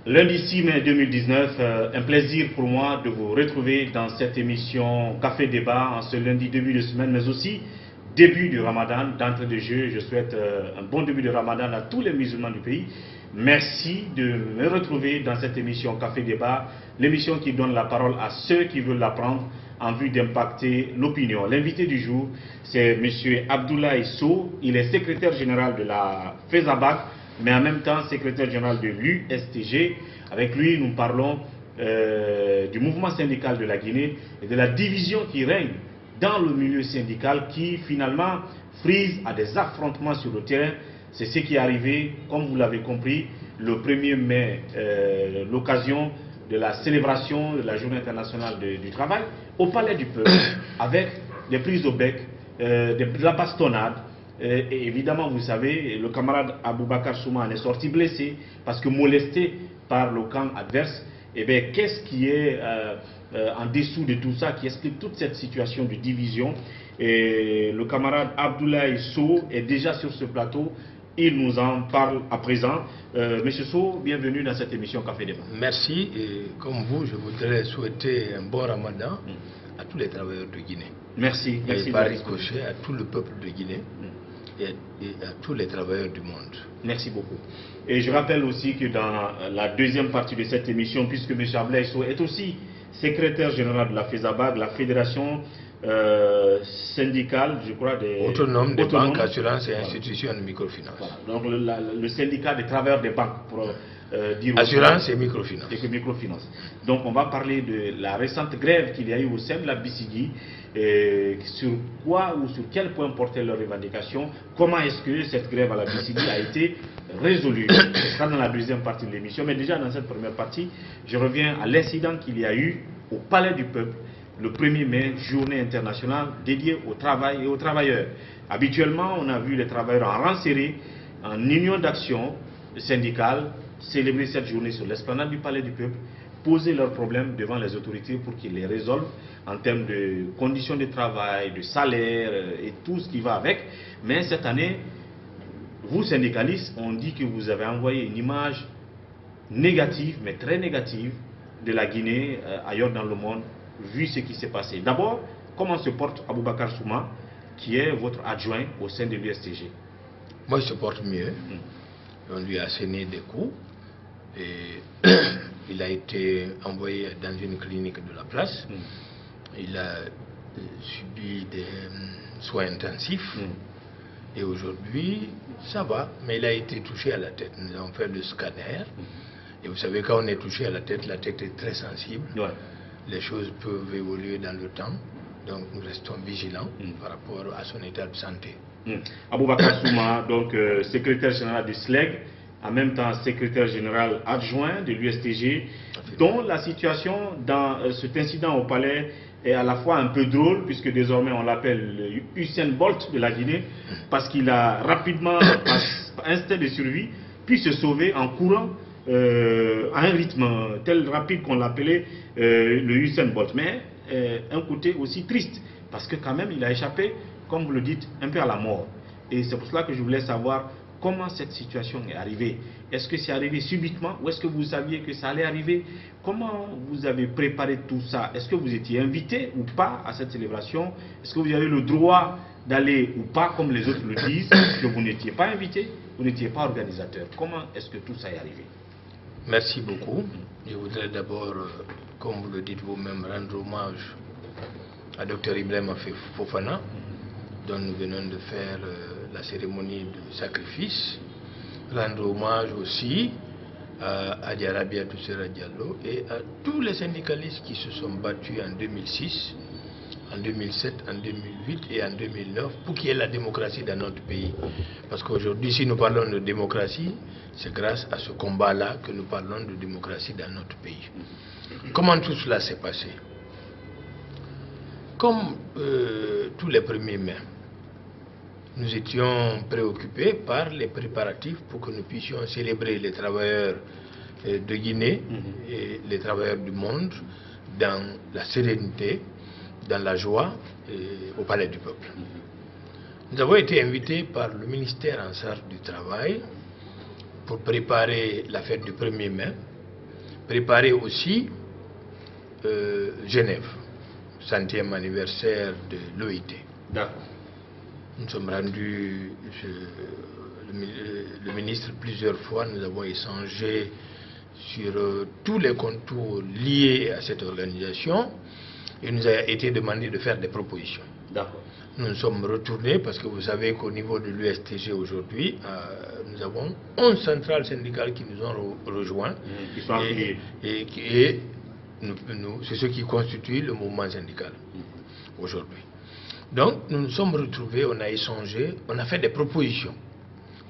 Lundi 6 mai 2019, un plaisir pour moi de vous retrouver dans cette émission Café Débat en ce lundi début de semaine, mais aussi début du Ramadan. D'entrée de jeu, je souhaite un bon début de Ramadan à tous les musulmans du pays. Merci de me retrouver dans cette émission Café Débat, l'émission qui donne la parole à ceux qui veulent l'apprendre en vue d'impacter l'opinion. L'invité du jour, c'est M. Abdoulaye Sow. Il est secrétaire général de la FESABAC, mais en même temps secrétaire général de l'USTG. Avec lui, nous parlons du mouvement syndical de la Guinée et de la division qui règne dans le milieu syndical qui finalement frise à des affrontements sur le terrain. C'est ce qui est arrivé, comme vous l'avez compris, le 1er mai, l'occasion de la célébration de la Journée internationale du travail au Palais du Peuple, avec des prises au bec, de la bastonnade. Et évidemment, vous savez, le camarade Aboubakar Souma en est sorti blessé parce que molesté par le camp adverse. Et bien, qu'est-ce qui est en dessous de tout ça, qui explique toute cette situation de division? Et le camarade Abdoulaye Sow est déjà sur ce plateau. Il nous en parle à présent. Monsieur Sow, bienvenue dans cette émission Café Débat. Merci. Et comme vous, je voudrais souhaiter un bon ramadan à tous les travailleurs de Guinée. Merci. Et par ricochet à tout le peuple de Guinée et à tous les travailleurs du monde. Merci beaucoup. Et je rappelle aussi que dans la deuxième partie de cette émission, puisque M. Abdoulaye Sow est aussi secrétaire général de la FESABAC, la fédération syndicale, je crois, autonome des banques, assurances et institutions de microfinance. Voilà. Donc le syndicat des travailleurs des banques, pour dire assurance et microfinance. Microfinance. Donc on va parler de la récente grève qu'il y a eu au sein de la BCG, sur quoi ou sur quel point portaient leurs revendications, comment est-ce que cette grève à la BCG a été résolue. Ce sera dans la deuxième partie de l'émission, mais déjà dans cette première partie, je reviens à l'incident qu'il y a eu au Palais du Peuple le 1er mai, journée internationale dédiée au travail et aux travailleurs. Habituellement, on a vu les travailleurs en rang serré, en union d'action syndicale, célébrer cette journée sur l'esplanade du Palais du Peuple, poser leurs problèmes devant les autorités pour qu'ils les résolvent en termes de conditions de travail, de salaire et tout ce qui va avec. Mais cette année, vous syndicalistes, on dit que vous avez envoyé une image négative, mais très négative, de la Guinée ailleurs dans le monde, vu ce qui s'est passé. D'abord, comment se porte Aboubakar Souma, qui est votre adjoint au sein de l'USTG? Moi, il se porte mieux. On lui a asséné des coups et il a été envoyé dans une clinique de la place. Il a subi des soins intensifs et aujourd'hui, ça va, mais il a été touché à la tête. Nous avons fait le scanner et vous savez, quand on est touché à la tête est très sensible. Ouais. Les choses peuvent évoluer dans le temps, donc nous restons vigilants par rapport à son état de santé. Aboubakar Souma, donc secrétaire général du SLEG, en même temps secrétaire général adjoint de l'USTG, dont la situation dans cet incident au palais est à la fois un peu drôle, puisque désormais on l'appelle le Usain Bolt de la Guinée, parce qu'il a rapidement, par instinct de survie, pu se sauver en courant à un rythme tel rapide qu'on l'appelait le Usain Bolt, mais un côté aussi triste parce que quand même il a échappé, comme vous le dites, un peu à la mort. Et c'est pour cela que je voulais savoir comment cette situation est arrivée. Est-ce que c'est arrivé subitement ou est-ce que vous saviez que ça allait arriver? Comment vous avez préparé tout ça? Est-ce que vous étiez invité ou pas à cette célébration? Est-ce que vous avez le droit d'aller ou pas, comme les autres le disent, que vous n'étiez pas invité, vous n'étiez pas organisateur? Comment est-ce que tout ça est arrivé? Merci beaucoup. Je voudrais d'abord, comme vous le dites vous-même, rendre hommage à Dr Ibrahima Fofana, dont nous venons de faire la cérémonie de sacrifice. Rendre hommage aussi à Adi Arabia Toussera Diallo et à tous les syndicalistes qui se sont battus en 2006, en 2007, en 2008 et en 2009 pour qu'il y ait la démocratie dans notre pays. Parce qu'aujourd'hui, si nous parlons de démocratie, c'est grâce à ce combat-là que nous parlons de démocratie dans notre pays. Comment tout cela s'est passé? Comme tous les 1er mai, nous étions préoccupés par les préparatifs pour que nous puissions célébrer les travailleurs de Guinée et les travailleurs du monde dans la sérénité, dans la joie au Palais du Peuple. Nous avons été invités par le ministère en charge du travail pour préparer la fête du 1er mai préparer aussi Genève, 100e anniversaire de l'OIT. D'accord. Nous sommes rendus, le ministre, plusieurs fois, nous avons échangé sur tous les contours liés à cette organisation. Il nous a été demandé de faire des propositions. D'accord. Nous nous sommes retournés parce que vous savez qu'au niveau de l'USTG aujourd'hui, nous avons 11 centrales syndicales qui nous ont rejoints. Qui sont affiliées. Et c'est ce qui constitue le mouvement syndical aujourd'hui. Donc nous nous sommes retrouvés, on a échangé, on a fait des propositions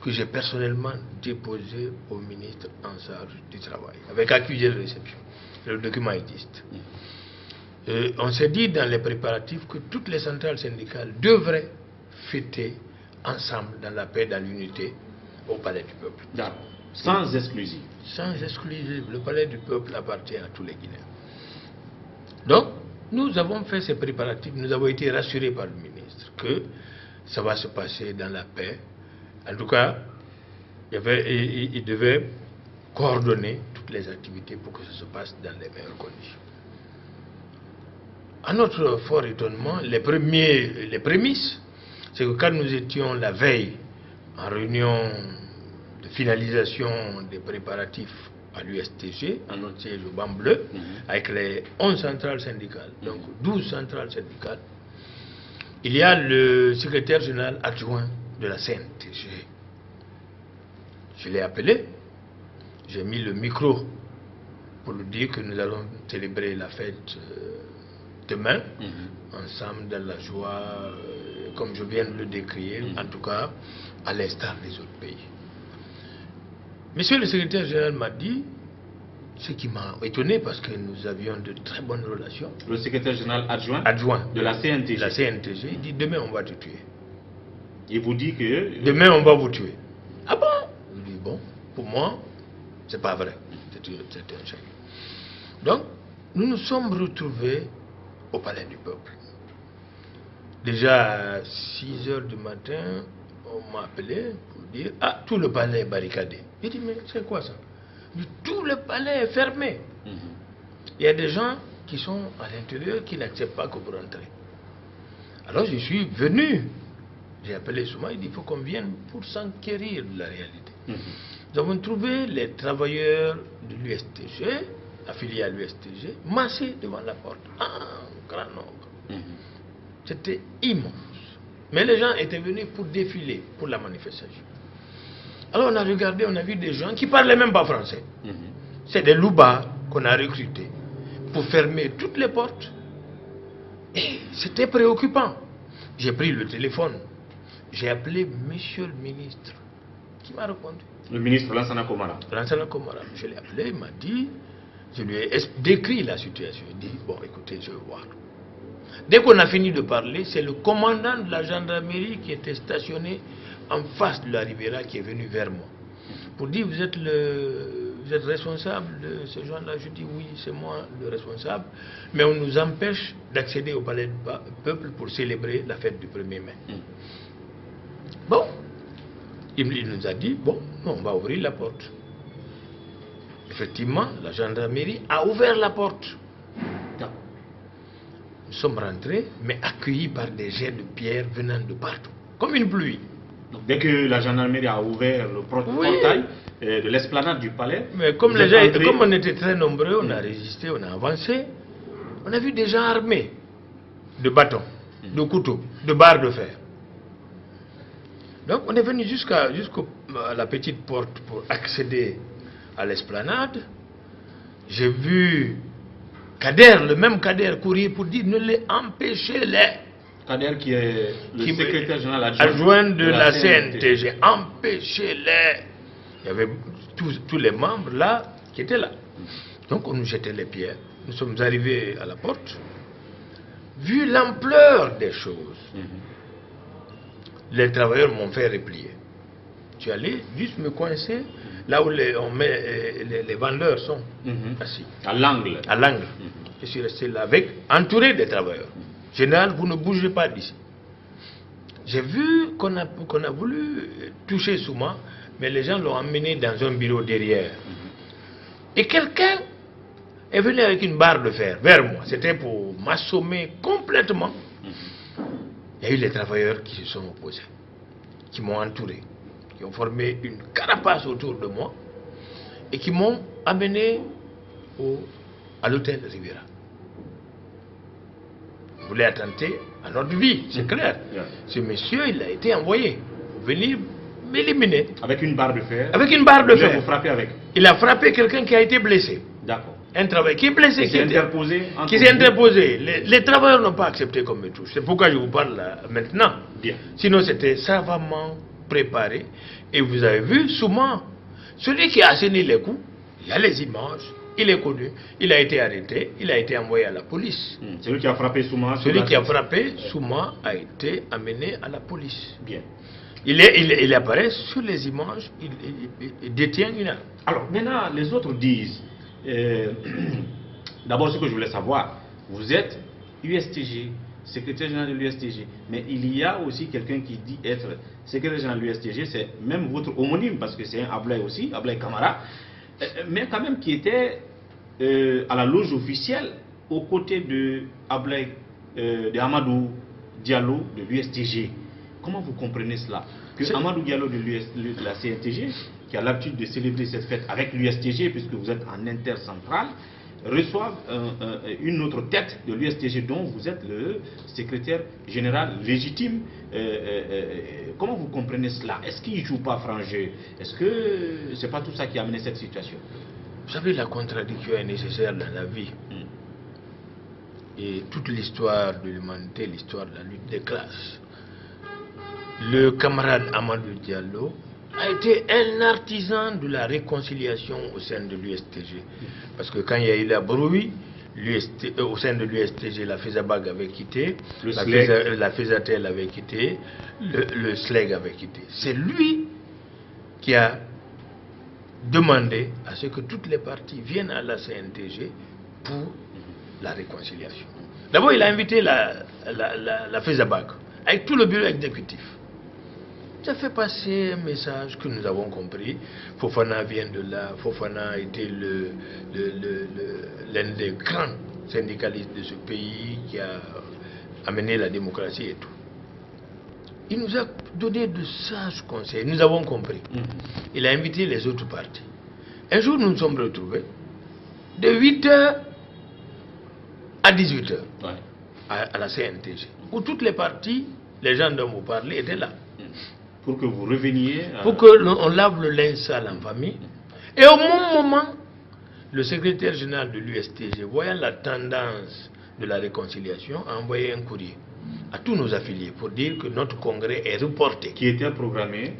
que j'ai personnellement déposées au ministre en charge du travail, avec accusé de réception. Le document existe. On s'est dit dans les préparatifs que toutes les centrales syndicales devraient fêter ensemble dans la paix, dans l'unité, au Palais du Peuple. D'accord. Sans exclusive. Sans exclusive. Le Palais du Peuple appartient à tous les Guinéens. Donc, nous avons fait ces préparatifs, nous avons été rassurés par le ministre que ça va se passer dans la paix. En tout cas, il devait coordonner toutes les activités pour que ça se passe dans les meilleures conditions. À notre fort étonnement, les prémices, c'est que quand nous étions la veille en réunion de finalisation des préparatifs à l'USTG, à notre siège au Banc Bleu, avec les 11 centrales syndicales, donc 12 centrales syndicales, il y a le secrétaire général adjoint de la CNTG. Je l'ai appelé, j'ai mis le micro pour lui dire que nous allons célébrer la fête demain, ensemble dans la joie, comme je viens de le décrire, en tout cas à l'instar des autres pays. Monsieur le secrétaire général m'a dit, ce qui m'a étonné parce que nous avions de très bonnes relations. Le secrétaire général adjoint de la CNTG. La CNTG, il dit demain on va te tuer. Il vous dit que... Demain on va vous tuer. Ah bon? Je dis bon, pour moi, c'est pas vrai. C'est un chèque. Donc, nous nous sommes retrouvés au Palais du Peuple. Déjà à 6 h du matin, on m'a appelé pour dire « Ah, tout le palais est barricadé. » J'ai dit « Mais c'est quoi ça ?» Tout le palais est fermé. Il y a des gens qui sont à l'intérieur qui n'acceptent pas que vous rentrez. Alors je suis venu. J'ai appelé Souma, il dit « Il faut qu'on vienne pour s'enquérir de la réalité. » Nous avons trouvé les travailleurs de l'USTG, affiliés à l'USTG, massés devant la porte. En grand nombre. C'était immense. Mais les gens étaient venus pour défiler, pour la manifestation. Alors on a regardé, on a vu des gens qui ne parlaient même pas français. C'est des loupards qu'on a recrutés pour fermer toutes les portes. Et c'était préoccupant. J'ai pris le téléphone. J'ai appelé monsieur le ministre, qui m'a répondu. Le ministre Lansana Komara. Lansana Komara. Je l'ai appelé, il m'a dit, je lui ai décrit la situation. Il dit, bon écoutez, je vais voir. Dès qu'on a fini de parler, c'est le commandant de la gendarmerie qui était stationné en face de la Riviera qui est venu vers moi. Pour dire, vous êtes responsable de ce genre-là? Je dis, oui, c'est moi le responsable. Mais on nous empêche d'accéder au Palais du Peuple pour célébrer la fête du 1er mai. Bon, il nous a dit, bon, on va ouvrir la porte. Effectivement, la gendarmerie a ouvert la porte. Nous sommes rentrés, mais accueillis par des jets de pierre venant de partout, comme une pluie. Donc, dès que la gendarmerie a ouvert le portail de l'esplanade du palais... Mais comme on était très nombreux, on a résisté, on a avancé. On a vu des gens armés de bâtons, de couteaux, de barres de fer. Donc on est venu jusqu'à la petite porte pour accéder à l'esplanade. J'ai vu Kader, le même Kader, courir pour dire ne les empêchez-les. Kader qui est le secrétaire général adjoint de la CNTG. Empêchez-les. Il y avait tous les membres là qui étaient là. Donc on nous jetait les pierres. Nous sommes arrivés à la porte. Vu l'ampleur des choses, les travailleurs m'ont fait replier. Je suis allé juste me coincer là où les vendeurs sont assis. À l'angle. À l'angle. Je suis resté là entouré des travailleurs. Général, vous ne bougez pas d'ici. J'ai vu qu'on a voulu toucher Souma, mais les gens l'ont emmené dans un bureau derrière. Et quelqu'un est venu avec une barre de fer vers moi. C'était pour m'assommer complètement. Il y a eu les travailleurs qui se sont opposés, qui m'ont entouré, qui ont formé une carapace autour de moi et qui m'ont amené à l'hôtel Riviera. Ils voulaient attenter à notre vie, c'est clair. Ce monsieur, il a été envoyé pour venir m'éliminer. Avec une barre de fer? Avec une barre de fer. Vous frappez avec? Il a frappé quelqu'un qui a été blessé. D'accord. Un travailleur qui est blessé. Qui s'est interposé. Les travailleurs n'ont pas accepté comme touche. C'est pourquoi je vous parle là, maintenant. Bien. Sinon, c'était savamment préparé. Et vous avez vu, souvent, celui qui a asséné les coups, il y a les images, il est connu, il a été arrêté, il a été envoyé à la police. Celui qui a frappé Souma? Celui qui a frappé Souma a été amené à la police. Bien. Il apparaît sur les images, il détient une arme. Alors, maintenant, les autres disent... D'abord, ce que je voulais savoir, vous êtes USTG, secrétaire général de l'USTG, mais il y a aussi quelqu'un qui dit être secrétaire général de l'USTG, c'est même votre homonyme, parce que c'est un Ablaye aussi, Ablaye Camara, mais quand même qui était à la loge officielle aux côtés de Ablaye, de Amadou Diallo de l'USTG. Comment vous comprenez cela? Que Amadou Diallo de la CNTG, qui a l'habitude de célébrer cette fête avec l'USTG, puisque vous êtes en intercentral, reçoivent une autre tête de l'USTG dont vous êtes le secrétaire général légitime. Comment vous comprenez cela? Est-ce qu'il ne joue pas franc jeu? Est-ce que ce n'est pas tout ça qui a amené cette situation? Vous savez, la contradiction est nécessaire dans la vie. Et toute l'histoire de l'humanité, l'histoire de la lutte des classes. Le camarade Amadou Diallo a été un artisan de la réconciliation au sein de l'USTG. Parce que quand il y a eu la brouille, au sein de l'USTG, la FESABAG avait quitté, la FESATEL avait quitté, le SLEG avait quitté. C'est lui qui a demandé à ce que toutes les parties viennent à la CNTG pour la réconciliation. D'abord, il a invité la FESABAG avec tout le bureau exécutif. Ça fait passer un message que nous avons compris. Fofana vient de là. Fofana a été l'un des grands syndicalistes de ce pays qui a amené la démocratie et tout. Il nous a donné de sages conseils. Nous avons compris. Il a invité les autres partis. Un jour, nous nous sommes retrouvés de 8h à 18h à la CNTG, où toutes les parties, les gens dont vous parlez, étaient là. Pour que vous reveniez... Pour qu'on lave le linge sale en famille. Et au même moment, le secrétaire général de l'USTG, voyant la tendance de la réconciliation, a envoyé un courrier à tous nos affiliés pour dire que notre congrès est reporté. Qui était programmé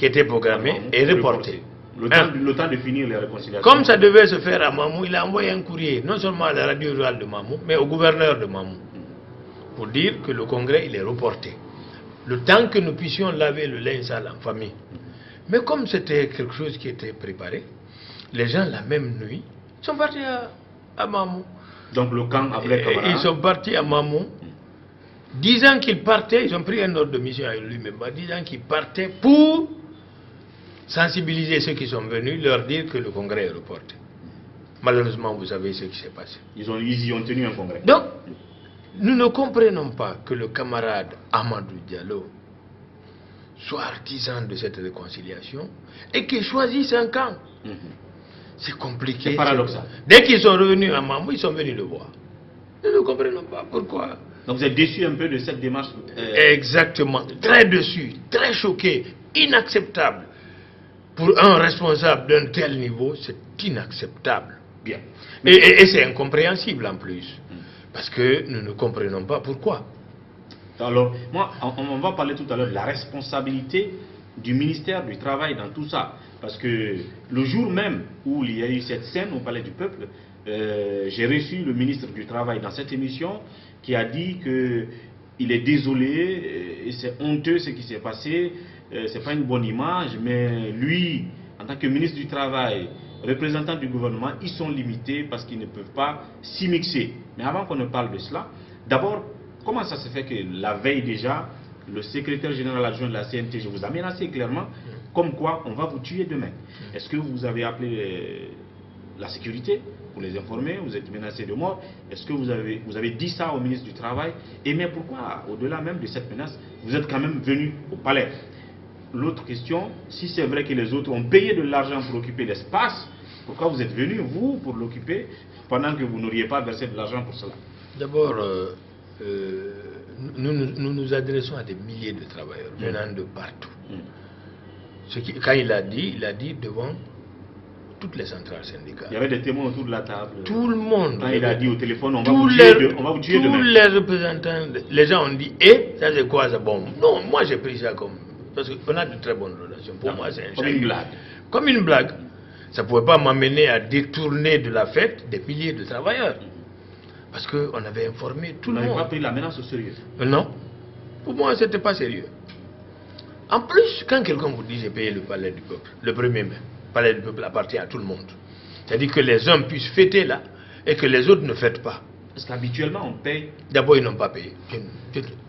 et reporté. Le temps de finir les réconciliations. Comme ça devait se faire à Mamou, il a envoyé un courrier, non seulement à la radio rurale de Mamou, mais au gouverneur de Mamou, pour dire que le congrès il est reporté. Le temps que nous puissions laver le linge sale en famille. Mais comme c'était quelque chose qui était préparé, les gens la même nuit sont partis à Mamou. Donc le camp Ablaye Camara. Ils sont partis à Mamou, disant qu'ils partaient, ils ont pris un ordre de mission avec lui-même, disant qu'ils partaient pour sensibiliser ceux qui sont venus, leur dire que le congrès est reporté. Malheureusement, vous savez ce qui s'est passé. Ils y ont tenu un congrès. Donc, nous ne comprenons pas que le camarade Amadou Diallo soit artisan de cette réconciliation et qu'il choisisse un camp. C'est compliqué. C'est paradoxal. Dès qu'ils sont revenus à Mamou, ils sont venus le voir. Nous ne comprenons pas pourquoi. Donc vous êtes déçu un peu de cette démarche Exactement. Très déçu, très choqué, inacceptable. Pour un responsable d'un tel niveau, c'est inacceptable. Bien. Et c'est incompréhensible en plus. Parce que nous ne comprenons pas pourquoi. Alors, moi, on va parler tout à l'heure de la responsabilité du ministère du Travail dans tout ça. Parce que le jour même où il y a eu cette scène au Palais du Peuple, j'ai reçu le ministre du Travail dans cette émission qui a dit qu'il est désolé et c'est honteux ce qui s'est passé. C'est pas une bonne image, mais lui, en tant que ministre du Travail, représentant du gouvernement, ils sont limités parce qu'ils ne peuvent pas s'y mixer. Mais avant qu'on ne parle de cela, d'abord, comment ça se fait que la veille déjà, le secrétaire général adjoint de la CNTG vous a menacé clairement, comme quoi on va vous tuer demain? Est-ce que vous avez appelé la sécurité, pour les informer, vous êtes menacé de mort. Est-ce que vous avez dit ça au ministre du Travail? Et mais pourquoi, au-delà même de cette menace, vous êtes quand même venu au palais? L'autre question, si c'est vrai que les autres ont payé de l'argent pour occuper l'espace, pourquoi vous êtes venu, vous, pour l'occuper, pendant que vous n'auriez pas versé de l'argent pour cela? D'abord, nous nous adressons à des milliers de travailleurs venant de partout. Quand il a dit devant toutes les centrales syndicales. Il y avait des témoins autour de la table. Tout le monde. Quand il a dit au téléphone, on va vous tuer demain. Tous les représentants, les gens ont dit, et ça c'est quoi ça? Bon, non, moi j'ai pris ça comme... Parce qu'on a de très bonnes relations. Pour moi, c'est comme une blague. Comme une blague. Ça ne pouvait pas m'amener à détourner de la fête des milliers de travailleurs. Parce qu'on avait informé tout le monde. Vous n'avez pas pris la menace au sérieux? Non. Pour moi, ce n'était pas sérieux. En plus, quand quelqu'un vous dit j'ai payé le palais du peuple, le 1er mai, le palais du peuple appartient à tout le monde. C'est-à-dire que les uns puissent fêter là et que les autres ne fêtent pas. Parce qu'habituellement, on paye. D'abord, ils n'ont pas payé.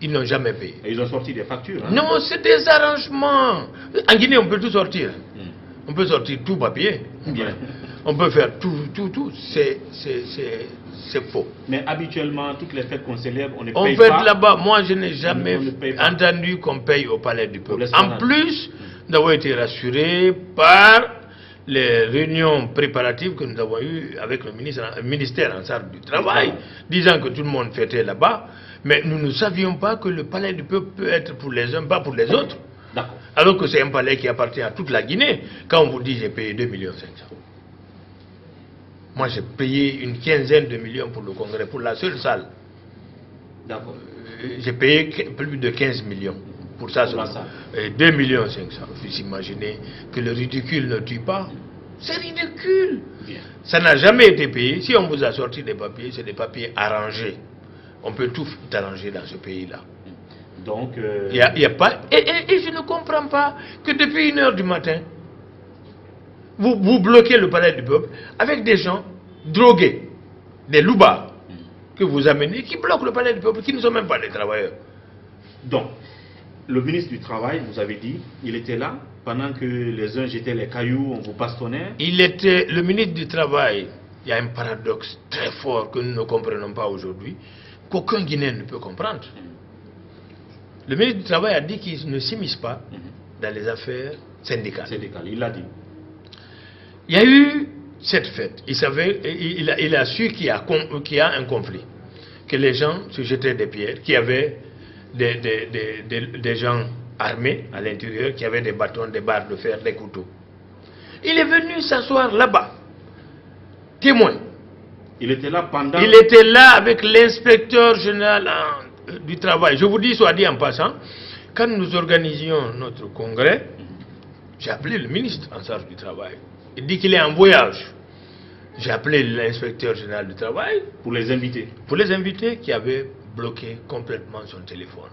Ils n'ont jamais payé. Et ils ont sorti des factures. Hein? Non, c'est des arrangements. En Guinée, on peut tout sortir. On peut sortir tout papier. Bien. On peut faire tout. C'est faux. Mais habituellement, toutes les fêtes qu'on célèbre, on ne paye pas. On fête là-bas. Moi, je n'ai jamais entendu qu'on paye au palais du peuple. En plus d'avoir été rassuré par les réunions préparatives que nous avons eues avec le ministère en charge du travail, disant que tout le monde fêtait là-bas, mais nous ne savions pas que le palais du peuple peut être pour les uns, pas pour les autres. Alors que c'est un palais qui appartient à toute la Guinée. Quand on vous dit j'ai payé 2,5 millions. Moi j'ai payé une quinzaine de millions pour le congrès, pour la seule salle. D'accord. J'ai payé plus de 15 millions pour ça. 2,5 millions. Vous imaginez que le ridicule ne tue pas. C'est ridicule. Bien. Ça n'a jamais été payé. Si on vous a sorti des papiers, c'est des papiers arrangés. On peut tout arranger dans ce pays-là. Donc, y a pas, et je ne comprends pas que depuis 1 h du matin, vous bloquez le palais du peuple avec des gens drogués, des loubards que vous amenez, qui bloquent le palais du peuple, qui ne sont même pas des travailleurs. Donc, le ministre du Travail, vous avez dit, il était là pendant que les uns jetaient les cailloux, on vous bastonnait. Il était le ministre du Travail. Il y a un paradoxe très fort que nous ne comprenons pas aujourd'hui, qu'aucun Guinéen ne peut comprendre. Le ministre du Travail a dit qu'il ne s'immisce pas dans les affaires syndicales. Il l'a dit. Il y a eu cette fête. Il a su qu'il y a un conflit. Que les gens se jetaient des pierres, qu'il y avait des gens armés à l'intérieur, qui avaient des bâtons, des barres de fer, des couteaux. Il est venu s'asseoir là-bas. Témoin. Il était là pendant... Il était là avec l'inspecteur général du travail. Je vous dis, soit dit en passant, quand nous organisions notre congrès, j'ai appelé le ministre en charge du travail. Il dit qu'il est en voyage. J'ai appelé l'inspecteur général du travail. Pour les invités. Pour les invités qui avaient bloqué complètement son téléphone.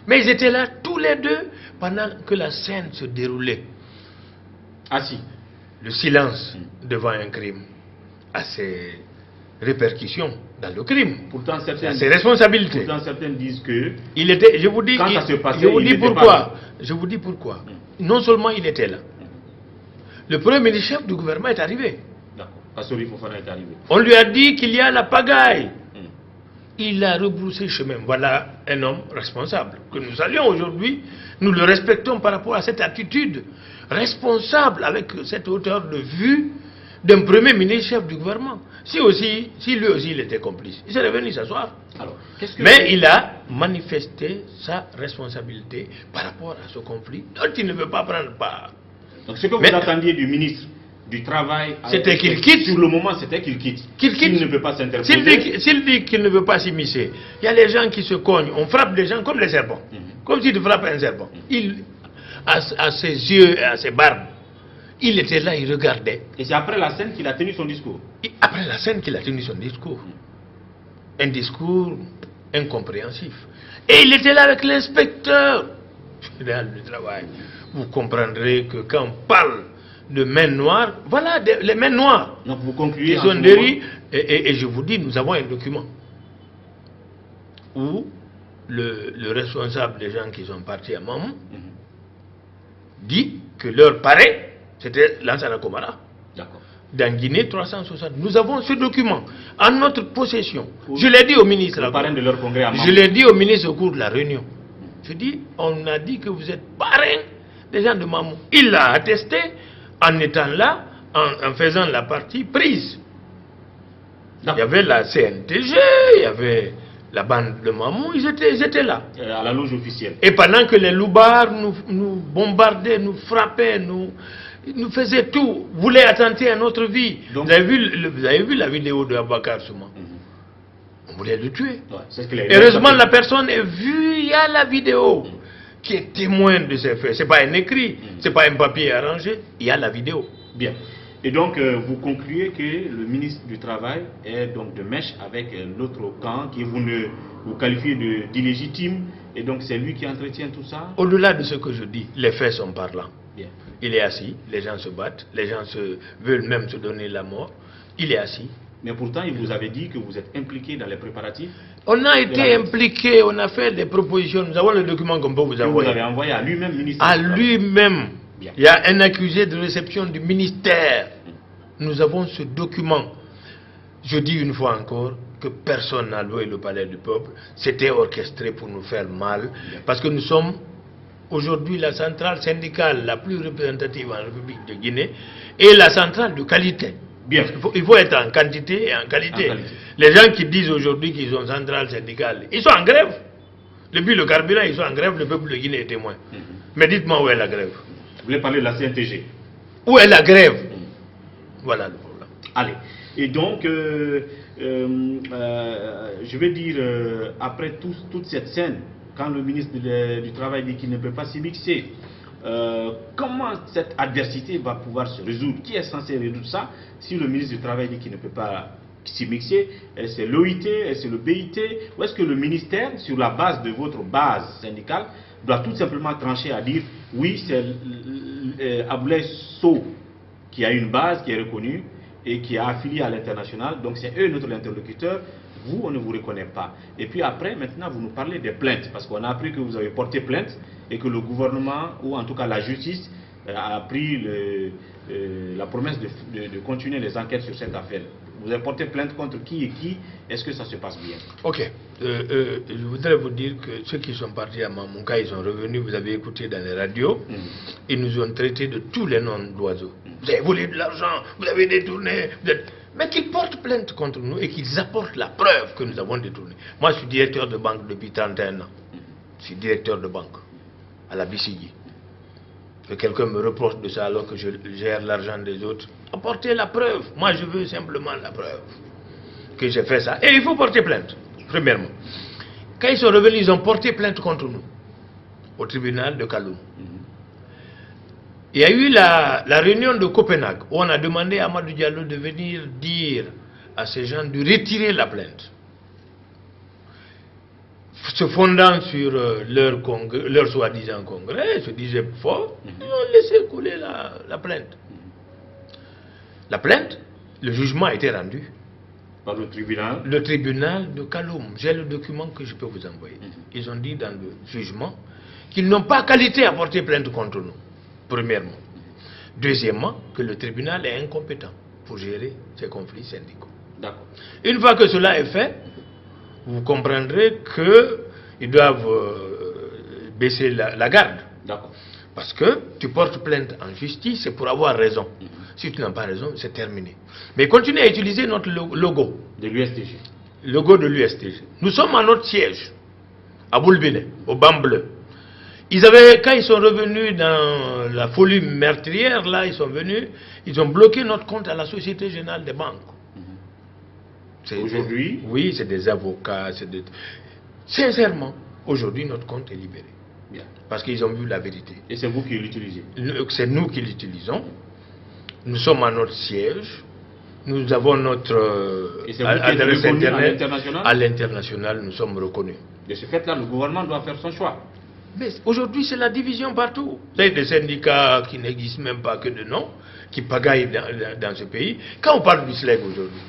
Mais ils étaient là tous les deux pendant que la scène se déroulait. Assis. Le silence devant un crime a ses répercussions dans le crime. Pourtant, certains, ses responsabilités. Pourtant, certains disent que... Il était, je vous dis, quand ça se passait, je vous dis pourquoi. Je vous dis pourquoi. Non seulement il était là. Le premier ministre-chef du gouvernement est arrivé. D'accord. Assori Fofana est arrivé. On lui a dit qu'il y a la pagaille. Il a rebroussé chemin. Voilà un homme responsable que nous saluons aujourd'hui. Nous le respectons par rapport à cette attitude responsable avec cette hauteur de vue d'un premier ministre chef du gouvernement. Si lui aussi il était complice, il serait venu s'asseoir. Mais il a manifesté sa responsabilité par rapport à ce conflit dont il ne veut pas prendre part. Donc ce que vous attendiez du ministre du Travail, c'était qu'il quitte. Sur le moment, c'était qu'il quitte. S'il ne veut pas s'interposer. S'il dit qu'il ne veut pas s'immiscer, il y a les gens qui se cognent. On frappe des gens comme les serpents. Comme si tu frappes un serpent. Il, à ses yeux et à ses barbes, il était là, il regardait. Et c'est après la scène qu'il a tenu son discours. Après la scène qu'il a tenu son discours. Un discours incompréhensif. Et il était là avec l'inspecteur général du travail. Vous comprendrez que quand on parle de mains noires, voilà les mains noires. Donc vous concluez en et je vous dis, nous avons un document où le responsable des gens qui sont partis à Mamou dit que leur parrain, c'était Lansana Komara. dans Guinée, 360. Nous avons ce document en notre possession. Je l'ai dit au ministre. De leur congrès à je l'ai dit au ministre au cours de la réunion. Je dis, on a dit que vous êtes parrain des gens de Mamou. Il l'a attesté en étant là, en faisant la partie prise. Il y avait la CNTG, il y avait la bande de Mamou, ils étaient là. À la loge officielle. Et pendant que les loubards nous bombardaient, nous frappaient, nous faisaient tout, voulaient attenter à notre vie. Donc, vous avez vu la vidéo de Abakar Souma. On voulait le tuer. Ouais, heureusement, la personne est vue, il y a la vidéo qui est témoin de ces faits. Ce n'est pas un écrit, ce n'est pas un papier arrangé, il y a la vidéo. Bien. Et donc, vous concluez que le ministre du Travail est donc de mèche avec l'autre camp, qui vous qualifiez d'illégitime, et donc c'est lui qui entretient tout ça? Au-delà de ce que je dis, les faits sont parlants. Bien. Il est assis, les gens se battent, les gens veulent même se donner la mort. Il est assis. Mais pourtant, il vous avait dit que vous êtes impliqué dans les préparatifs. On a été impliqué, on a fait des propositions. Nous avons le document qu'on peut vous envoyer. Vous avez envoyé à lui-même, ministre. À lui-même. Il y a un accusé de réception du ministère. Nous avons ce document. Je dis une fois encore que personne n'a loué le palais du peuple. C'était orchestré pour nous faire mal. Parce que nous sommes aujourd'hui la centrale syndicale la plus représentative en République de Guinée et la centrale de qualité. Bien. Il faut être en quantité et en qualité. Les gens qui disent aujourd'hui qu'ils sont centrales syndicales, ils sont en grève. Depuis le carburant, ils sont en grève, le peuple de Guinée est témoin. Mais dites-moi où est la grève? Vous voulez parler de la CNTG? Où est la grève? Voilà le problème. Allez. Et donc, je vais dire, après toute cette scène, quand le ministre du Travail dit qu'il ne peut pas s'y mixer, comment cette adversité va pouvoir se résoudre? Qui est censé résoudre ça si le ministre du Travail dit qu'il ne peut pas s'y mixer? Est-ce que c'est l'OIT? Est-ce que c'est le BIT? Ou est-ce que le ministère, sur la base de votre base syndicale, doit tout simplement trancher à dire oui, c'est Aboulaye Sow qui a une base qui est reconnue et qui est affiliée à l'international, donc c'est eux notre interlocuteur, vous on ne vous reconnaît pas. Et puis après, maintenant vous nous parlez des plaintes, parce qu'on a appris que vous avez porté plainte et que le gouvernement, ou en tout cas la justice, a pris la promesse de continuer les enquêtes sur cette affaire. Vous avez porté plainte contre qui et qui? Est-ce que ça se passe bien? Ok. Je voudrais vous dire que ceux qui sont partis à Mamouka, ils sont revenus, vous avez écouté dans les radios, ils nous ont traités de tous les noms d'oiseaux. Vous avez volé de l'argent, vous avez détourné, mais qu'ils portent plainte contre nous et qu'ils apportent la preuve que nous avons détourné. Moi, je suis directeur de banque depuis 31 ans. Je suis directeur de banque à la BCG. Que quelqu'un me reproche de ça alors que je gère l'argent des autres. Apportez la preuve. Moi, je veux simplement la preuve que j'ai fait ça. Et il faut porter plainte, premièrement. Quand ils sont revenus, ils ont porté plainte contre nous au tribunal de Kaloum. Il y a eu la réunion de Copenhague où on a demandé à Amadou Diallo de venir dire à ces gens de retirer la plainte. Se fondant sur leur soi-disant congrès, se disaient fort, ils ont laissé couler la plainte. La plainte, le jugement a été rendu. Par le tribunal? Le tribunal de Kaloum. J'ai le document que je peux vous envoyer. Ils ont dit dans le jugement qu'ils n'ont pas qualité à porter plainte contre nous. Premièrement. Deuxièmement, que le tribunal est incompétent pour gérer ces conflits syndicaux. D'accord. Une fois que cela est fait, vous comprendrez qu'ils doivent baisser la garde. D'accord. Parce que tu portes plainte en justice, c'est pour avoir raison. Si tu n'as pas raison, c'est terminé. Mais continuez à utiliser notre logo. De l'USTG. Logo de l'USTG. Nous sommes à notre siège, à Boulbine, au banc bleu. Quand ils sont revenus dans la folie meurtrière, là, ils sont venus, ils ont bloqué notre compte à la Société Générale des Banques. Aujourd'hui? Oui, c'est des avocats. Sincèrement, aujourd'hui, notre compte est libéré. Bien. Parce qu'ils ont vu la vérité. Et c'est vous qui l'utilisez? C'est nous qui l'utilisons. Nous sommes à notre siège. Nous avons notre adresse internet. À l'international, nous sommes reconnus. De ce fait-là, le gouvernement doit faire son choix. Mais aujourd'hui, c'est la division partout. Vous avez des syndicats qui n'existent même pas que de nom, qui pagaillent dans ce pays. Quand on parle du SLEG aujourd'hui,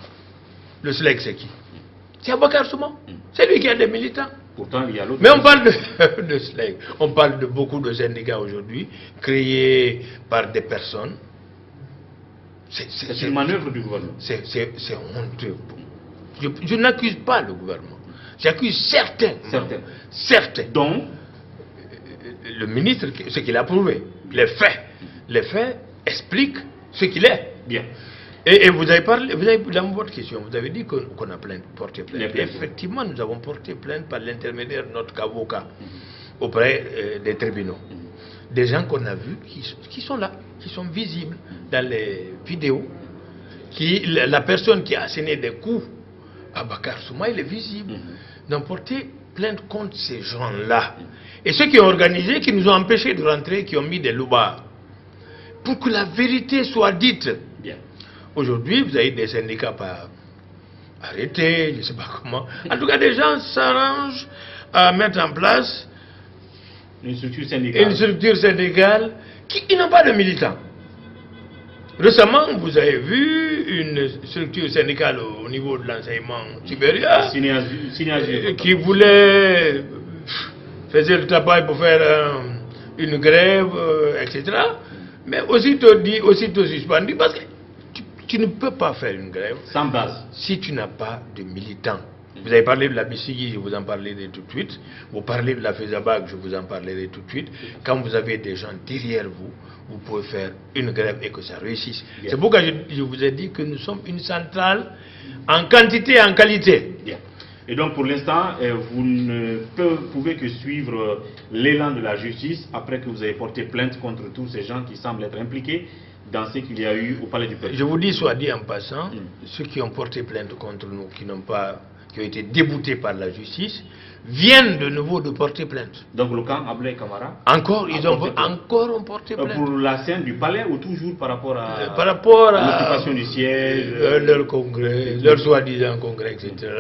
le SLEG, c'est qui? C'est Abakar Souma. C'est lui qui a des militants. Pourtant, il y a l'autre. Mais on parle de SLEG. On parle de beaucoup de syndicats aujourd'hui, créés par des personnes C'est une manœuvre du gouvernement. C'est honteux. Je n'accuse pas le gouvernement. J'accuse certains. Donc, le ministre, ce qu'il a prouvé. Les faits expliquent ce qu'il est. Bien. Et vous avez parlé, dans votre question, vous avez dit qu'on a porté plainte. Effectivement, nous avons porté plainte par l'intermédiaire de notre avocat auprès des tribunaux. Des gens qu'on a vus qui sont là, qui sont visibles dans les vidéos. La personne qui a asséné des coups à Bakar Souma, il est visible. Nous avons porté plainte contre ces gens-là. Et ceux qui ont organisé, qui nous ont empêchés de rentrer, qui ont mis des loubards. Pour que la vérité soit dite. Bien. Aujourd'hui, vous avez des syndicats pas arrêtés, je ne sais pas comment. En tout cas, des gens s'arrangent à mettre en place une structure syndicale qui n'ont pas de militants. Récemment, vous avez vu une structure syndicale au niveau de l'enseignement supérieur qui voulait faire le travail pour faire une grève, etc. Mais aussitôt dit, aussitôt suspendu, parce que tu ne peux pas faire une grève sans base si tu n'as pas de militants. Vous avez parlé de la Bissigui, je vous en parlerai tout de suite. Vous parlez de la Fezabag, je vous en parlerai tout de suite. Quand vous avez des gens derrière vous, vous pouvez faire une grève et que ça réussisse. C'est pourquoi je vous ai dit que nous sommes une centrale en quantité et en qualité. Bien. Et donc pour l'instant, vous ne pouvez que suivre l'élan de la justice après que vous avez porté plainte contre tous ces gens qui semblent être impliqués dans ce qu'il y a eu au Palais du Peuple. Je vous dis, soit dit en passant, ceux qui ont porté plainte contre nous, qui ont été déboutés par la justice, viennent de nouveau de porter plainte. Donc le camp Ablai Camara encore ont porté plainte. Pour la scène du palais ou toujours par rapport à l'occupation du siège, leur congrès, leur soi-disant congrès, etc.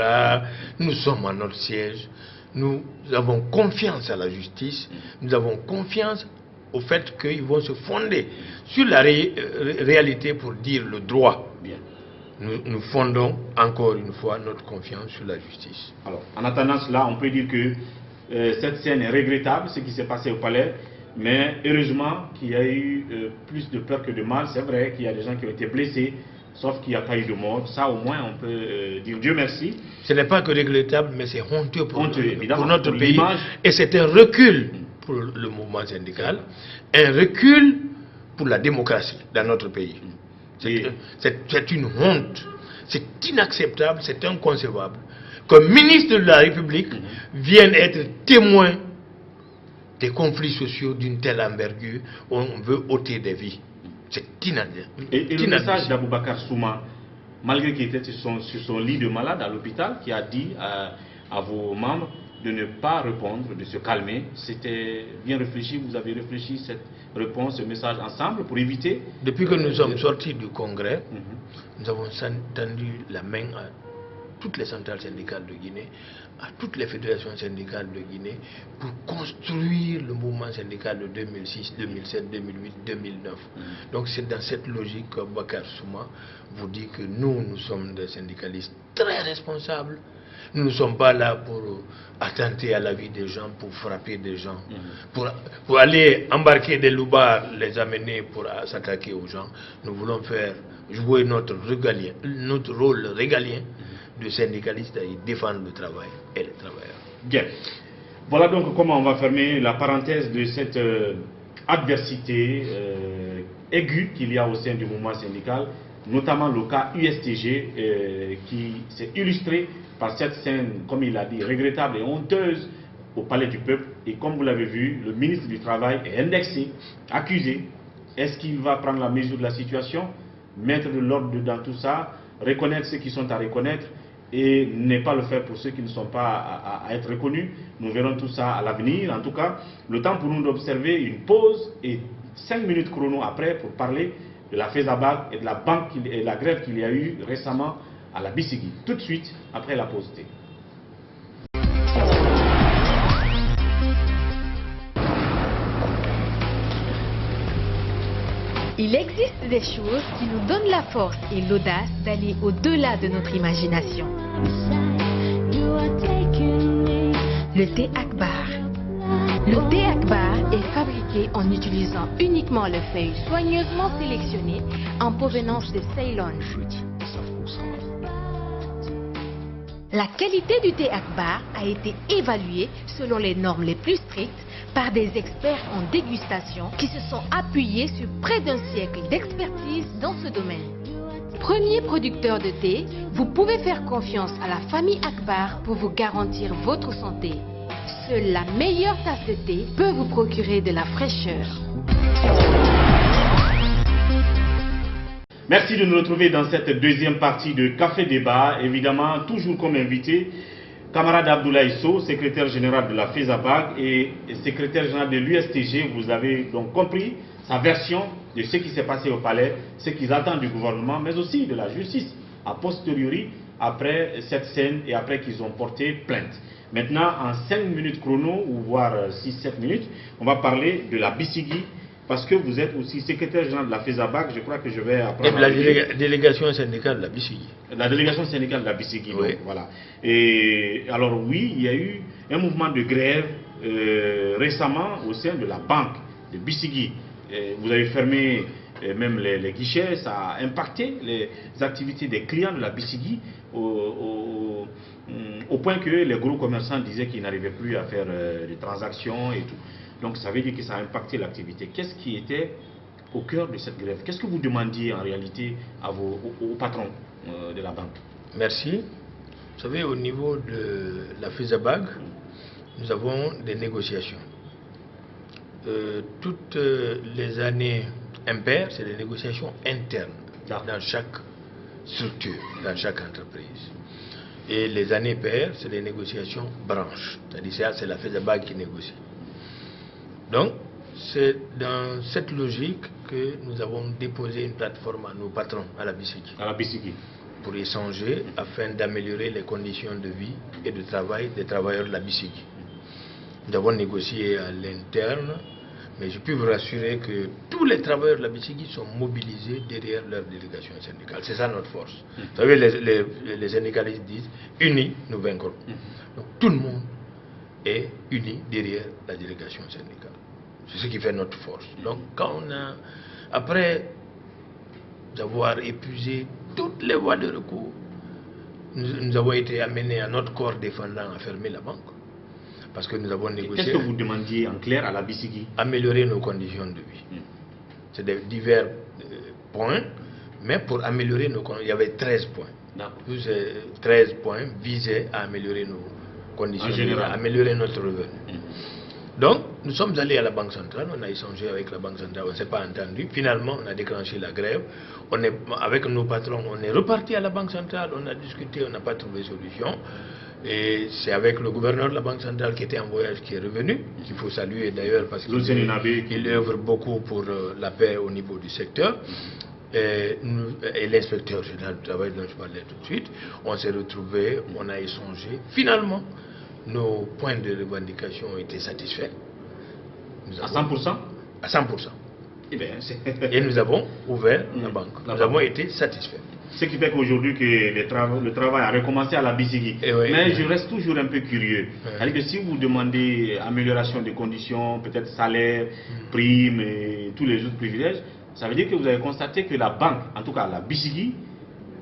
Nous sommes à notre siège. Nous avons confiance à la justice. Nous avons confiance au fait qu'ils vont se fonder sur la réalité pour dire le droit. Bien. Nous fondons encore une fois notre confiance sur la justice. Alors, en attendant cela, on peut dire que cette scène est regrettable, ce qui s'est passé au palais, mais heureusement qu'il y a eu plus de peur que de mal. C'est vrai qu'il y a des gens qui ont été blessés, sauf qu'il n'y a pas eu de mort. Ça, au moins, on peut dire Dieu merci. Ce n'est pas que regrettable, mais c'est honteux pour notre pays. Et c'est un recul pour le mouvement syndical, un recul pour la démocratie dans notre pays. C'est une honte, c'est inacceptable, c'est inconcevable qu'un ministre de la République vienne être témoin des conflits sociaux d'une telle envergure où on veut ôter des vies. C'est inadmissible. Et le message d'Aboubacar Souma, malgré qu'il était sur son lit de malade à l'hôpital, qui a dit à vos membres de ne pas répondre, de se calmer, c'était bien réfléchi, vous avez réfléchi cette réponse, ce message ensemble pour éviter... Depuis que nous sommes sortis du congrès, nous avons tendu la main à toutes les centrales syndicales de Guinée, à toutes les fédérations syndicales de Guinée, pour construire le mouvement syndical de 2006, 2007, 2008, 2009. Donc c'est dans cette logique que Bakar Souma vous dit que nous sommes des syndicalistes très responsables. Nous ne sommes pas là pour attenter à la vie des gens, pour frapper des gens, pour aller embarquer des loubards, les amener pour s'attaquer aux gens. Nous voulons jouer notre rôle régalien de syndicaliste et défendre le travail et les travailleurs. Bien. Voilà donc comment on va fermer la parenthèse de cette adversité aiguë qu'il y a au sein du mouvement syndical, notamment le cas USTG qui s'est illustré par cette scène, comme il a dit, regrettable et honteuse au Palais du Peuple. Et comme vous l'avez vu, le ministre du Travail est indexé, accusé. Est-ce qu'il va prendre la mesure de la situation, mettre de l'ordre dans tout ça, reconnaître ceux qui sont à reconnaître et ne pas le faire pour ceux qui ne sont pas à être reconnus? Nous verrons tout ça à l'avenir. En tout cas, le temps pour nous d'observer une pause et 5 minutes chrono après pour parler de la FESABAC et de la banque et la grève qu'il y a eu récemment à la Bissigui. Tout de suite après la pause thé. Il existe des choses qui nous donnent la force et l'audace d'aller au-delà de notre imagination. Le thé Akbar, Le thé Akbar est fabriqué en utilisant uniquement les feuilles soigneusement sélectionnées en provenance de Ceylon. La qualité du thé Akbar a été évaluée selon les normes les plus strictes par des experts en dégustation qui se sont appuyés sur près d'un siècle d'expertise dans ce domaine. Premier producteur de thé, vous pouvez faire confiance à la famille Akbar pour vous garantir votre santé. Seule la meilleure tasse de thé peut vous procurer de la fraîcheur. Merci de nous retrouver dans cette deuxième partie de Café Débat. Évidemment, toujours comme invité, camarade Abdoulaye Sow, secrétaire général de la FESABAG et secrétaire général de l'USTG. Vous avez donc compris sa version de ce qui s'est passé au palais, ce qu'ils attendent du gouvernement, mais aussi de la justice, a posteriori, après cette scène et après qu'ils ont porté plainte. Maintenant, en 5 minutes chrono, ou voire 6-7 minutes, on va parler de la Bissigui, parce que vous êtes aussi secrétaire général de la FESABAG. Je crois que je vais apprendre. Et la délégation syndicale de la Bissigui. La délégation syndicale de la Bissigui, oui. Donc, voilà. Et alors oui, il y a eu un mouvement de grève récemment au sein de la banque de Bissigui. Vous avez fermé même les guichets, ça a impacté les activités des clients de la Bissigui au point que les gros commerçants disaient qu'ils n'arrivaient plus à faire des transactions et tout. Donc ça veut dire que ça a impacté l'activité. Qu'est-ce qui était au cœur de cette grève? Qu'est-ce que vous demandiez en réalité aux patrons de la banque? Merci. Vous savez, au niveau de la FESABAG, nous avons des négociations. Toutes les années impaires, c'est des négociations internes dans chaque structure, dans chaque entreprise. Et les années paires, c'est des négociations branches. C'est-à-dire c'est la FESABAG qui négocie. Donc, c'est dans cette logique que nous avons déposé une plateforme à nos patrons, à la Bissigui. Pour échanger afin d'améliorer les conditions de vie et de travail des travailleurs de la Bissigui. Nous avons négocié à l'interne, mais je peux vous rassurer que tous les travailleurs de la Bissigui sont mobilisés derrière leur délégation syndicale. C'est ça notre force. Vous savez, les syndicalistes disent « unis, nous vaincrons ». Donc tout le monde est uni derrière la délégation syndicale. C'est ce qui fait notre force. Donc quand on a, après avoir épuisé toutes les voies de recours, nous avons été amenés à notre corps défendant à fermer la banque. Parce que nous avons négocié. Qu'est-ce que vous demandiez en clair à la Bissigui? Améliorer nos conditions de vie. C'est des divers points, mais pour améliorer nos conditions, il y avait 13 points. Plus 13 points visaient à améliorer nos conditions de vie, à améliorer notre revenu. Donc, nous sommes allés à la Banque centrale, on a échangé avec la Banque centrale, on ne s'est pas entendu. Finalement, on a déclenché la grève. Avec nos patrons, on est reparti à la Banque centrale, on a discuté, on n'a pas trouvé solution. Et c'est avec le gouverneur de la Banque centrale qui était en voyage qui est revenu, qu'il faut saluer d'ailleurs parce qu'il œuvre beaucoup pour la paix au niveau du secteur. Et l'inspecteur général du travail dont je parlais tout de suite, on s'est retrouvés, on a échangé. Finalement, nos points de revendication ont été satisfaits. À 100%? À 100%. Et nous avons ouvert la banque. Nous avons été satisfaits. Ce qui fait qu'aujourd'hui que le travail a recommencé à la Bissigui. Mais je reste toujours un peu curieux. C'est-à-dire que si vous demandez amélioration des conditions, peut-être salaire, primes et tous les autres privilèges, ça veut dire que vous avez constaté que la banque, en tout cas la Bissigui,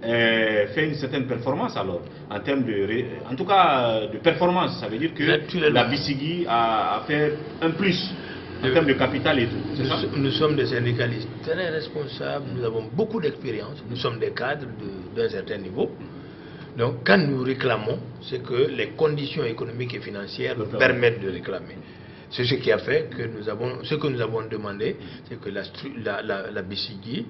fait une certaine performance alors, en termes de performance. Ça veut dire que la Bissigui a fait un plus en termes de capital et tout. Nous sommes des syndicalistes très responsables, nous avons beaucoup d'expérience, nous sommes des cadres d'un certain niveau. Donc quand nous réclamons, c'est que les conditions économiques et financières nous permettent de réclamer. C'est ce qui a fait que ce que nous avons demandé, c'est que la Bissigui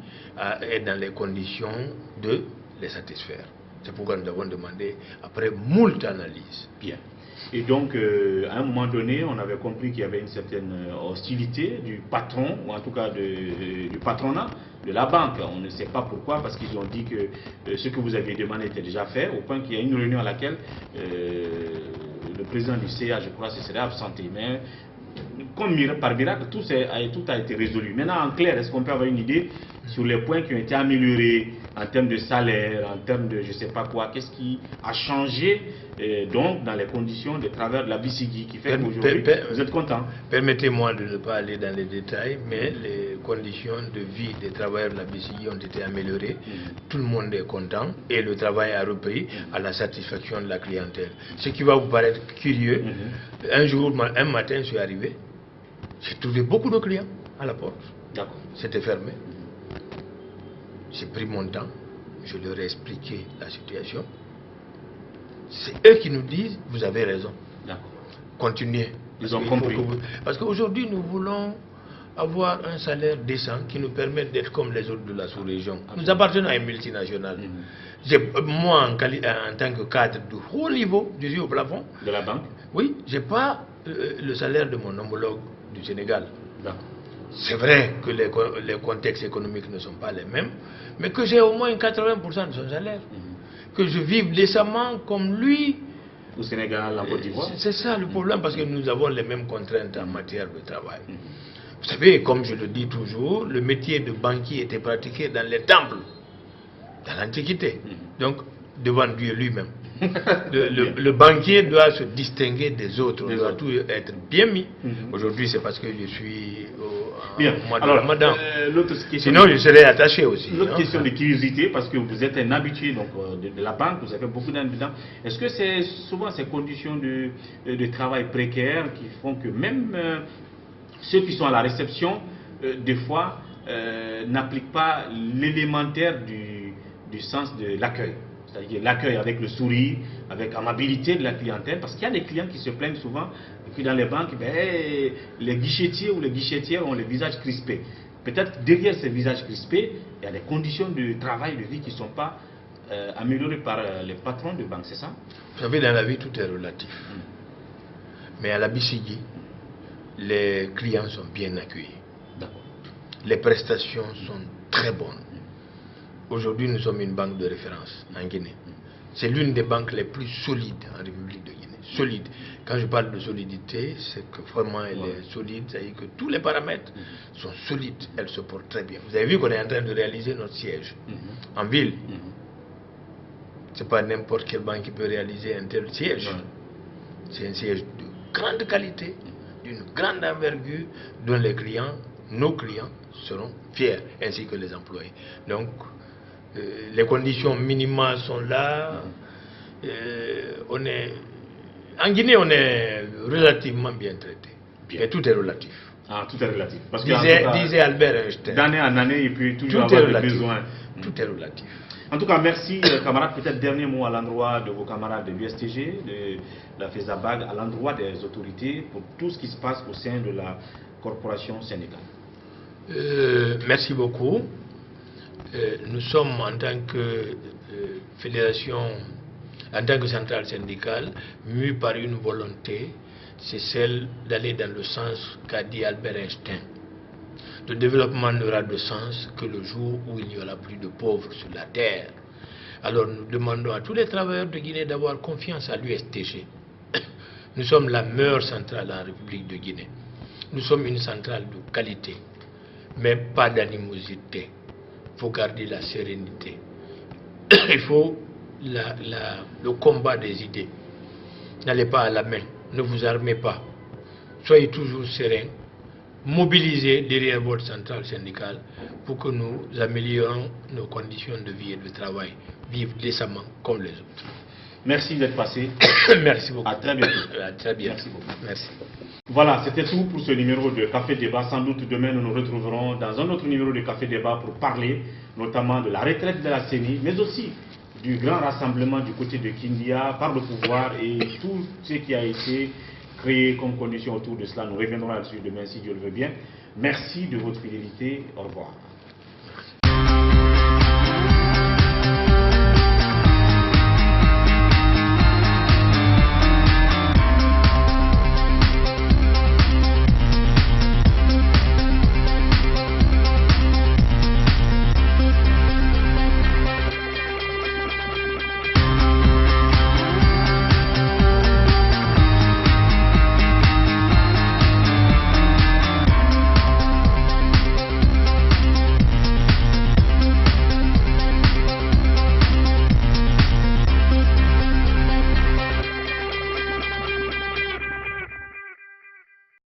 est dans les conditions de les satisfaire. C'est pourquoi nous avons demandé, après moult analyses. Bien. Et donc, à un moment donné, on avait compris qu'il y avait une certaine hostilité du patron, ou en tout cas du patronat de la banque. On ne sait pas pourquoi, parce qu'ils ont dit que ce que vous aviez demandé était déjà fait, au point qu'il y a une réunion à laquelle le président du CA, je crois, se serait absenté. Mais comme par miracle, tout a été résolu. Maintenant, en clair, est-ce qu'on peut avoir une idée sur les points qui ont été améliorés en termes de salaire, en termes de je ne sais pas quoi, qu'est-ce qui a changé donc dans les conditions de travail de la BCG qui fait qu'aujourd'hui vous êtes content? Permettez-moi de ne pas aller dans les détails, mais les conditions de vie des travailleurs de la BCG ont été améliorées. Tout le monde est content et le travail a repris à la satisfaction de la clientèle. Ce qui va vous paraître curieux, un matin je suis arrivé, j'ai trouvé beaucoup de clients à la porte. C'était fermé. J'ai pris mon temps, je leur ai expliqué la situation. C'est eux qui nous disent, vous avez raison. Continuez. Ils ont compris. Parce qu'aujourd'hui, nous voulons avoir un salaire décent qui nous permette d'être comme les autres de la sous-région. Nous appartenons à une multinationale. Moi, en tant que cadre de haut niveau, je suis au plafond. De la banque? Oui, je n'ai pas le salaire de mon homologue du Sénégal. C'est vrai que les contextes économiques ne sont pas les mêmes, mais que j'ai au moins 80% de son salaire. Que je vive décemment comme lui. Au Sénégal, en Côte d'Ivoire. C'est ça le problème, parce que nous avons les mêmes contraintes en matière de travail. Vous savez, comme je le dis toujours, le métier de banquier était pratiqué dans les temples, dans l'Antiquité. Donc, devant Dieu lui-même. Le banquier doit se distinguer des autres, on doit tout être bien mis. Aujourd'hui, c'est parce que je suis au mois de Ramadan. Sinon, je serais attaché aussi. L'autre question de curiosité, parce que vous êtes un habitué donc, de la banque, vous avez beaucoup d'années dedans. Est-ce que c'est souvent ces conditions de travail précaires qui font que même ceux qui sont à la réception, des fois, n'appliquent pas l'élémentaire du sens de l'accueil? C'est-à-dire l'accueil avec le sourire, avec l'amabilité de la clientèle, parce qu'il y a des clients qui se plaignent souvent que dans les banques, les guichetiers ou les guichetières ont les visages crispés. Peut-être derrière ces visages crispés, il y a des conditions de travail, de vie qui ne sont pas améliorées par les patrons de banque, c'est ça? Vous savez, dans la vie, tout est relatif. Mais à la BCG, les clients sont bien accueillis. Les prestations sont très bonnes. Aujourd'hui, nous sommes une banque de référence en Guinée. C'est l'une des banques les plus solides en République de Guinée. Solide. Quand je parle de solidité, c'est que vraiment elle est solide, c'est-à-dire que tous les paramètres sont solides, elle se porte très bien. Vous avez vu qu'on est en train de réaliser notre siège en ville. Ce n'est pas n'importe quelle banque qui peut réaliser un tel siège. C'est un siège de grande qualité, d'une grande envergure, dont les clients, nos clients, seront fiers, ainsi que les employés. Donc, les conditions minimales sont là. En Guinée, on est relativement bien traité. Et tout est relatif. Tout est relatif. Parce disait Albert Einstein. D'année en année, il peut toujours avoir des besoins. Tout est relatif. En tout cas, merci camarades. Peut-être dernier mot à l'endroit de vos camarades de l'USTG, de la FESABAG, à l'endroit des autorités pour tout ce qui se passe au sein de la corporation syndicale. Merci beaucoup. Nous sommes en tant que fédération, en tant que centrale syndicale, mus par une volonté, c'est celle d'aller dans le sens qu'a dit Albert Einstein. Le développement n'aura de sens que le jour où il n'y aura plus de pauvres sur la terre. Alors nous demandons à tous les travailleurs de Guinée d'avoir confiance à l'USTG. Nous sommes la meilleure centrale en République de Guinée. Nous sommes une centrale de qualité, mais pas d'animosité. Il faut garder la sérénité. Il faut le combat des idées. N'allez pas à la main, ne vous armez pas. Soyez toujours serein. Mobilisez derrière votre centrale syndicale pour que nous améliorons nos conditions de vie et de travail. Vivre décemment comme les autres. Merci d'être passé. Merci beaucoup. À très bientôt. À très bientôt. Merci beaucoup. Merci. Voilà, c'était tout pour ce numéro de Café Débat. Sans doute demain, nous nous retrouverons dans un autre numéro de Café Débat pour parler notamment de la retraite de la CENI, mais aussi du grand rassemblement du côté de Kindia par le pouvoir et tout ce qui a été créé comme condition autour de cela. Nous reviendrons là-dessus demain si Dieu le veut bien. Merci de votre fidélité. Au revoir.